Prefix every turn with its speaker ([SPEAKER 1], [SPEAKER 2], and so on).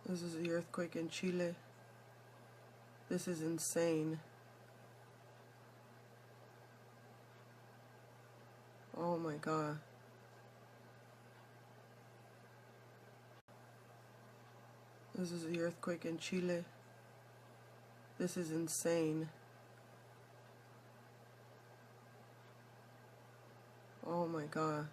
[SPEAKER 1] This is the earthquake in Chile. This is insane. Oh my god. This is the earthquake in Chile. This is insane. Oh my god.